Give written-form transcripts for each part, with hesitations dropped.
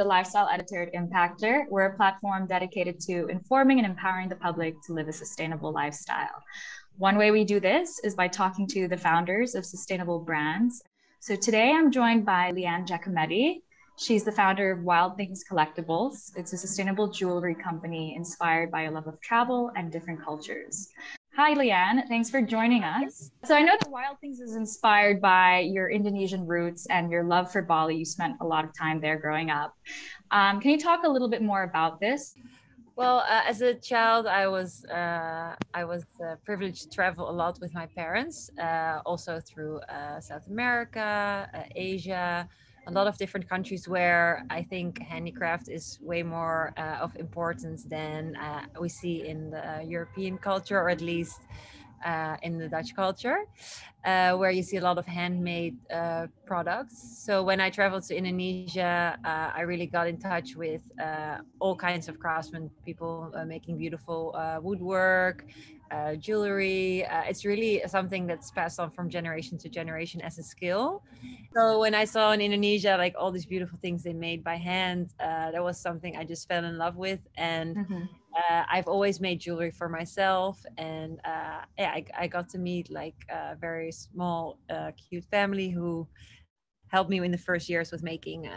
lifestyle editor at Impakter. We're a platform dedicated to informing and empowering the public to live a sustainable lifestyle. One way we do this is by talking to the founders of sustainable brands. So today I'm joined by Leanne Jacommetti. She's the founder of Wildthings Collectables. It's a sustainable jewelry company inspired by a love of travel and different cultures. Hi, Leanne. Thanks for joining us. So I know that Wildthings is inspired by your Indonesian roots and your love for Bali. You spent a lot of time there growing up. Can you talk a little bit more about this? Well, as a child, I was privileged to travel a lot with my parents, also through South America, Asia, a lot of different countries where I think handicraft is way more of importance than we see in the European culture, or at least in the Dutch culture, where you see a lot of handmade products. So when I traveled to Indonesia, I really got in touch with all kinds of craftsmen, people making beautiful woodwork, jewelry. It's really something that's passed on from generation to generation as a skill. So when I saw in Indonesia, like all these beautiful things they made by hand, that was something I just fell in love with. And I've always made jewelry for myself, and I got to meet like a very small, cute family who helped me in the first years with making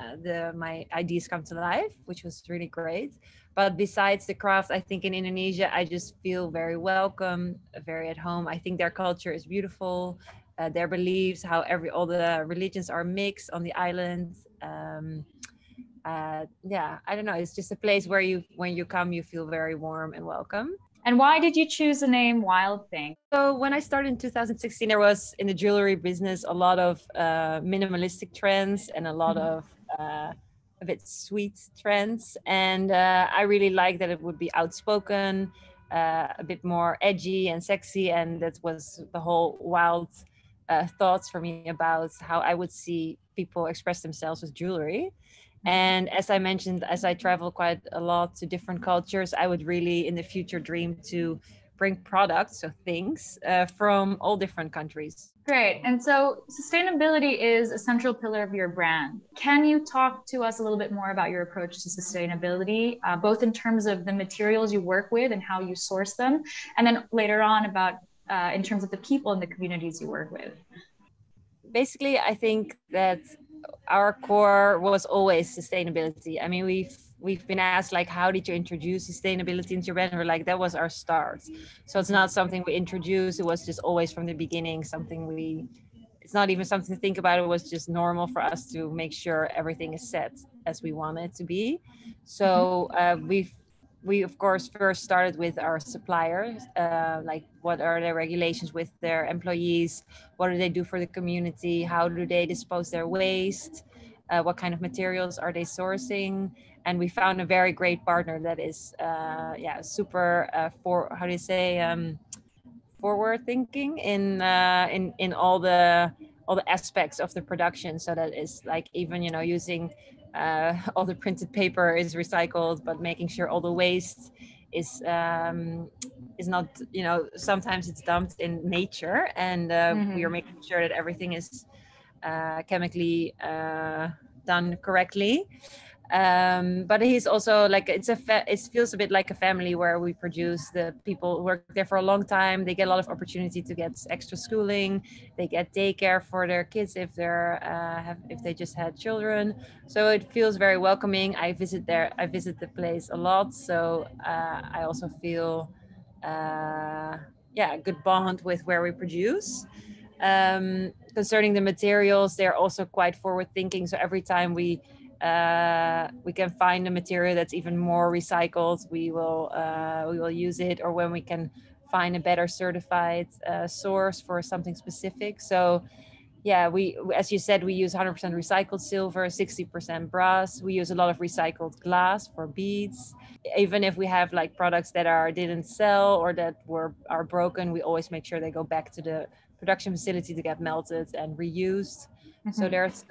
my ideas come to life, which was really great. But besides the craft, I think in Indonesia, I just feel very welcome, very at home. I think their culture is beautiful, their beliefs, how all the religions are mixed on the island. Yeah, I don't know. It's just a place where when you come, you feel very warm and welcome. And why did you choose the name Wild Thing? So when I started in 2016, there was in the jewelry business a lot of minimalistic trends and a lot of a bit sweet trends. And I really liked that it would be outspoken, a bit more edgy and sexy. And that was the whole wild thoughts for me about how I would see people express themselves with jewelry. And as I mentioned, as I travel quite a lot to different cultures, I would really in the future dream to bring products, so things from all different countries. Great. And so sustainability is a central pillar of your brand. Can you talk to us a little bit more about your approach to sustainability, both in terms of the materials you work with and how you source them, and then later on about in terms of the people and the communities you work with? Basically, I think that our core was always sustainability. I mean, we've been asked like, how did you introduce sustainability into your brand? We're like, that was our start. So it's not something we introduced. It was just always from the beginning something it's not even something to think about. It was just normal for us to make sure everything is set as we want it to be. So we of course first started with our suppliers, like what are their regulations with their employees, what do they do for the community, how do they dispose their waste, what kind of materials are they sourcing. And we found a very great partner that is super forward thinking in all the aspects of the production. So that is like even using all the printed paper is recycled, but making sure all the waste is not, sometimes it's dumped in nature, and we are making sure that everything is chemically done correctly. But he's also like, it feels a bit like a family where we produce. The people work there for a long time. They get a lot of opportunity to get extra schooling. They get daycare for their kids if if they just had children. So it feels very welcoming. I visit the place a lot. So I also feel a good bond with where we produce. Concerning the materials, they're also quite forward thinking. So every time we can find a material that's even more recycled, we will use it, or when we can find a better certified source for something specific. So we, as you said, we use 100% recycled silver, 60% brass. We use a lot of recycled glass for beads. Even if we have like products that didn't sell or that are broken, we always make sure they go back to the production facility to get melted and reused. So there's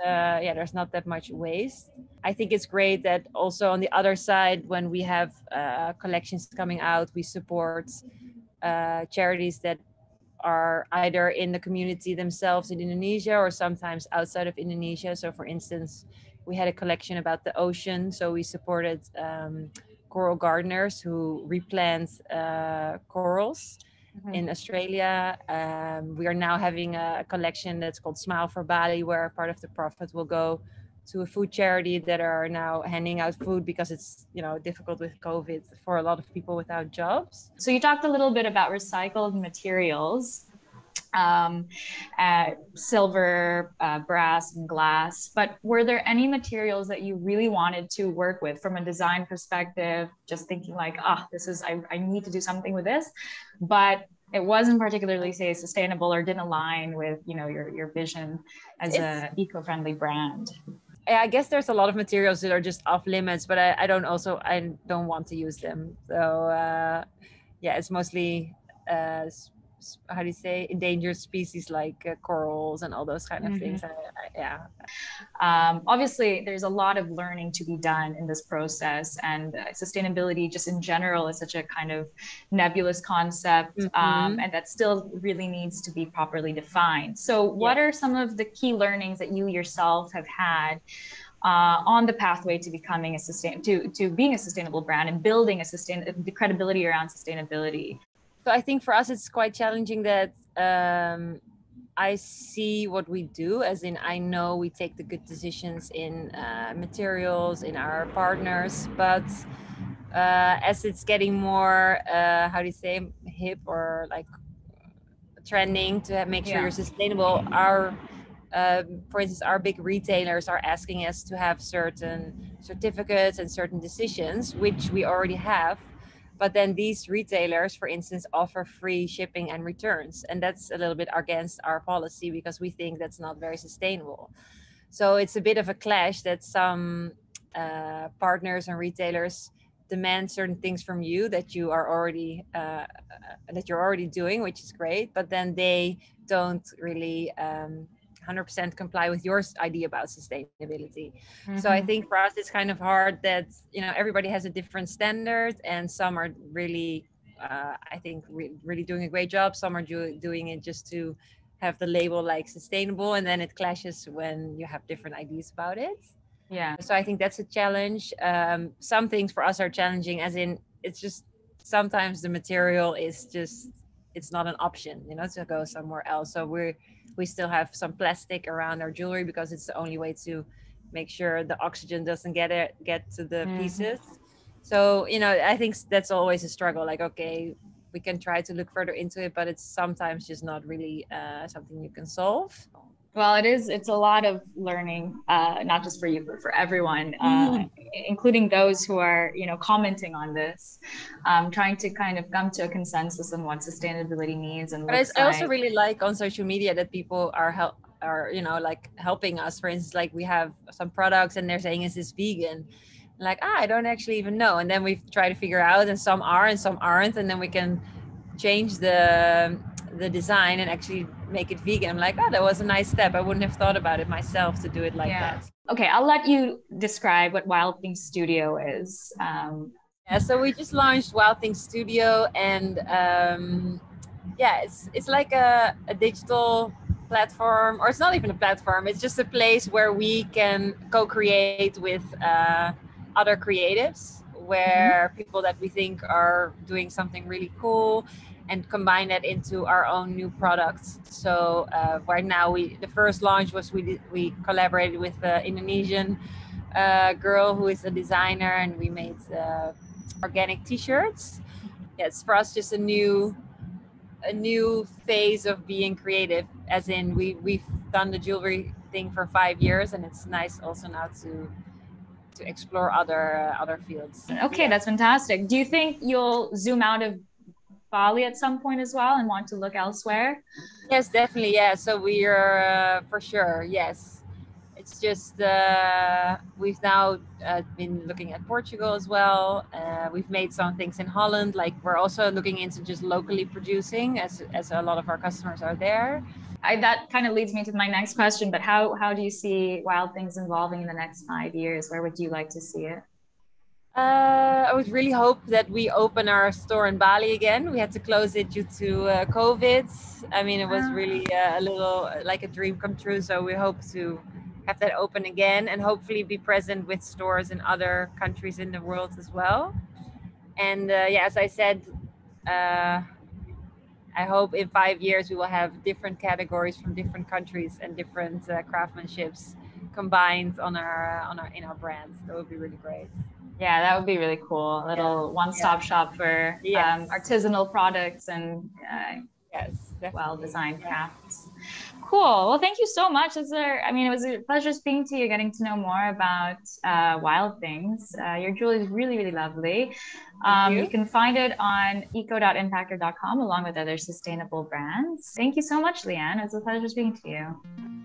not that much waste. I think it's great that also on the other side, when we have collections coming out, we support charities that are either in the community themselves in Indonesia or sometimes outside of Indonesia. So for instance, we had a collection about the ocean. So we supported coral gardeners who replant corals in Australia. We are now having a collection that's called Smile for Bali, where part of the profit will go to a food charity that are now handing out food because it's, you know, difficult with COVID for a lot of people without jobs. So you talked a little bit about recycled materials, silver, brass, and glass. But were there any materials that you really wanted to work with from a design perspective, just thinking like, I need to do something with this, but it wasn't particularly, say, sustainable or didn't align with, you know, your vision as an eco-friendly brand? I guess there's a lot of materials that are just off limits, but I don't want to use them. So yeah, it's mostly how do you say, endangered species like corals and all those kind of things. Yeah. Obviously, there's a lot of learning to be done in this process, and sustainability just in general is such a kind of nebulous concept, and that still really needs to be properly defined. So what are some of the key learnings that you yourself have had on the pathway to becoming to being a sustainable brand and building the credibility around sustainability? So I think for us, it's quite challenging that I see what we do, as in I know we take the good decisions in materials, in our partners, but as it's getting more, how do you say, hip or like trending to make sure you're sustainable, for instance, our big retailers are asking us to have certain certificates and certain decisions, which we already have. But then these retailers, for instance, offer free shipping and returns. And that's a little bit against our policy because we think that's not very sustainable. So it's a bit of a clash that some partners and retailers demand certain things from you that you are already that you're already doing, which is great. But then they don't really 100% comply with your idea about sustainability. So I think for us, it's kind of hard that, you know, everybody has a different standard, and some are really, I think, really doing a great job. Some are doing it just to have the label like sustainable, and then it clashes when you have different ideas about it. Yeah. So I think that's a challenge. Some things for us are challenging, as in it's just sometimes the material is just, it's not an option, you know, to go somewhere else. So we still have some plastic around our jewelry because it's the only way to make sure the oxygen doesn't get to the pieces. So, you know, I think that's always a struggle. Like, okay, we can try to look further into it, but it's sometimes just not really something you can solve. Well, it's a lot of learning, not just for you, but for everyone, including those who are, you know, commenting on this, trying to kind of come to a consensus on what sustainability means and looks like. I also really like on social media that people are you know, like helping us. For instance, like we have some products and they're saying, is this vegan? Like, I don't actually even know. And then we try to figure out, and some are and some aren't, and then we can change the design and actually make it vegan. I'm like, that was a nice step. I wouldn't have thought about it myself to do it like that. Okay, I'll let you describe what Wildthings Studio is. So we just launched Wildthings Studio, and it's like a digital platform, or it's not even a platform. It's just a place where we can co-create with other creatives, where people that we think are doing something really cool, and combine that into our own new products. So right now, the first launch was we collaborated with an Indonesian girl who is a designer, and we made organic T-shirts. Yeah, it's for us just a new phase of being creative. As in, we've done the jewelry thing for 5 years, and it's nice also now to explore other fields. Okay, that's fantastic. Do you think you'll zoom out of Bali at some point as well and want to look elsewhere? Yes, definitely. Yeah. So we are for sure. Yes. It's just we've now been looking at Portugal as well. We've made some things in Holland. Like, we're also looking into just locally producing, as a lot of our customers are there. That kind of leads me to my next question. But how do you see Wildthings evolving in the next 5 years? Where would you like to see it? I would really hope that we open our store in Bali again. We had to close it due to COVID. I mean, it was really a little like a dream come true. So we hope to have that open again, and hopefully be present with stores in other countries in the world as well. And yeah, as I said, I hope in 5 years we will have different categories from different countries and different craftsmanships combined on our in our brands. That would be really great. Yeah, that would be really cool. A little one-stop shop for Yes. artisanal products and Yes, well-designed yeah. crafts. Cool. Well, thank you so much. I mean, it was a pleasure speaking to you, getting to know more about Wildthings. Your jewelry is really, really lovely. Thank You you. can find it on eco.impakter.com along with other sustainable brands. Thank you so much, Leanne. It was a pleasure speaking to you.